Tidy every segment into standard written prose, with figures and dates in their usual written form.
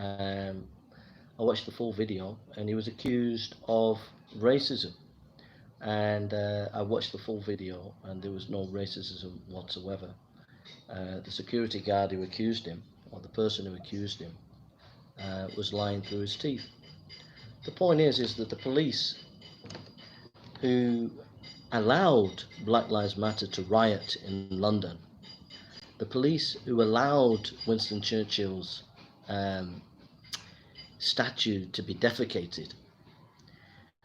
Um, I watched the full video, and he was accused of racism. And I watched the full video, and there was no racism whatsoever. The security guard who accused him, or the person who accused him, was lying through his teeth. The point is that the police who allowed Black Lives Matter to riot in London, the police who allowed Winston Churchill's statue to be defecated,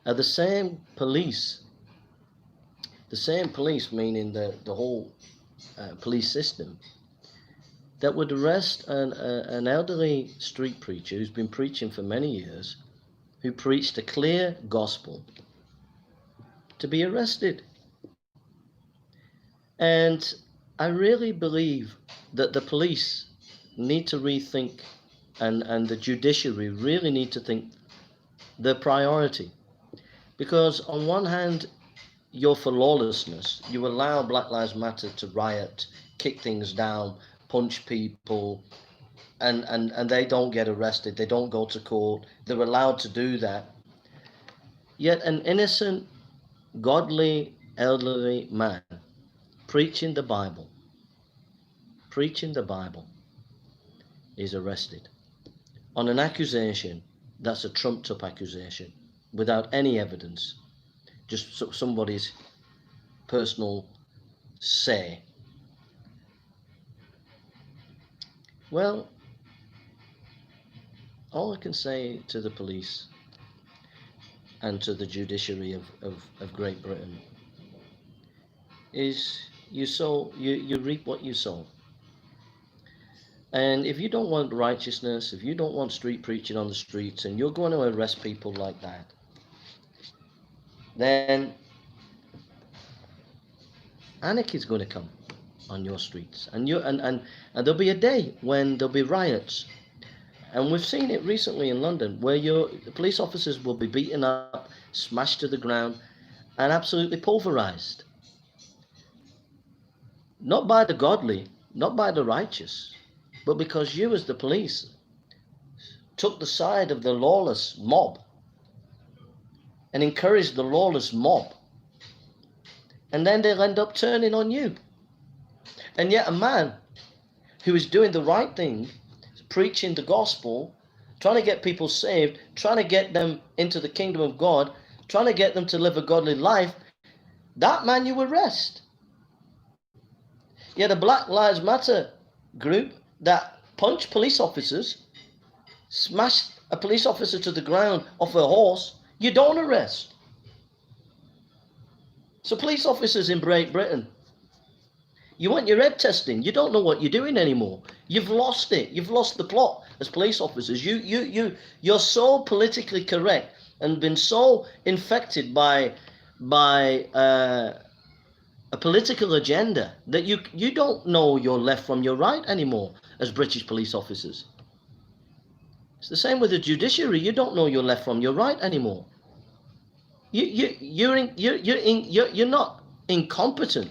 are the same police, meaning the whole police system, that would arrest an elderly street preacher who's been preaching for many years, who preached a clear gospel, to be arrested. And I really believe that the police need to rethink, and the judiciary really need to think their priority. Because on one hand, you're for lawlessness. You allow Black Lives Matter to riot, kick things down, punch people, and they don't get arrested. They don't go to court. They're allowed to do that. Yet an innocent, godly, elderly man preaching the Bible is arrested on an accusation that's a trumped up accusation without any evidence, just somebody's personal say. Well, all I can say to the police and to the judiciary of Great Britain is you reap what you sow. And if you don't want righteousness, if you don't want street preaching on the streets, and you're going to arrest people like that, then anarchy is going to come on your streets, and there'll be a day when there'll be riots. And we've seen it recently in London, where the police officers will be beaten up, smashed to the ground, and absolutely pulverized. Not by the godly, not by the righteous, but because you as the police took the side of the lawless mob and encouraged the lawless mob. And then they'll end up turning on you. And yet a man who is doing the right thing, preaching the gospel, trying to get people saved, trying to get them into the kingdom of God, trying to get them to live a godly life, that man you arrest. Yet a Black Lives Matter group that punched police officers, smashed a police officer to the ground off a horse, you don't arrest. So police officers in Great Britain, you want your head testing. You don't know what you're doing anymore. You've lost it. You've lost the plot as police officers. You're so politically correct and been so infected by a political agenda that you don't know your left from your right anymore as British police officers. It's the same with the judiciary. You don't know your left from your right anymore. You're not incompetent.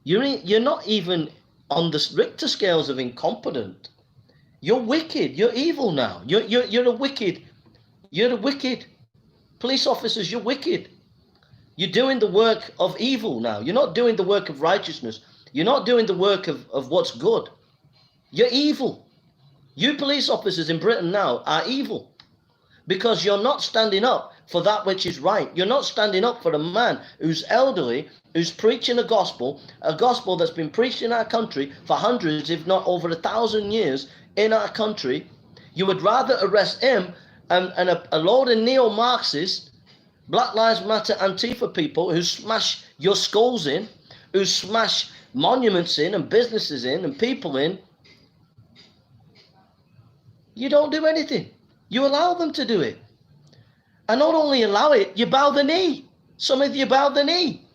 You're not even on the Richter scales of incompetent. You're wicked. You're evil now. You're a wicked. You're a wicked. Police officers, you're wicked. You're doing the work of evil now. You're not doing the work of righteousness. You're not doing the work of what's good. You're evil. You police officers in Britain now are evil because you're not standing up for that which is right. You're not standing up for a man who's elderly, who's preaching a gospel that's been preached in our country for hundreds, if not over 1,000 years in our country. You would rather arrest him and a load of neo-Marxists, Black Lives Matter Antifa people who smash your skulls in, who smash monuments in and businesses in and people in. You don't do anything. You allow them to do it. And not only allow it, you bow the knee. Some of you bow the knee.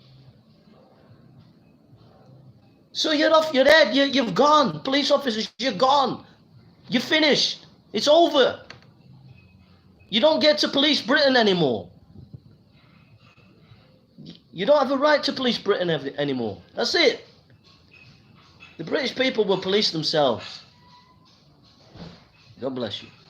So you're off your head. You've gone. Police officers, you're gone. You're finished. It's over. You don't get to police Britain anymore. You don't have a right to police Britain anymore. That's it. The British people will police themselves. God bless you.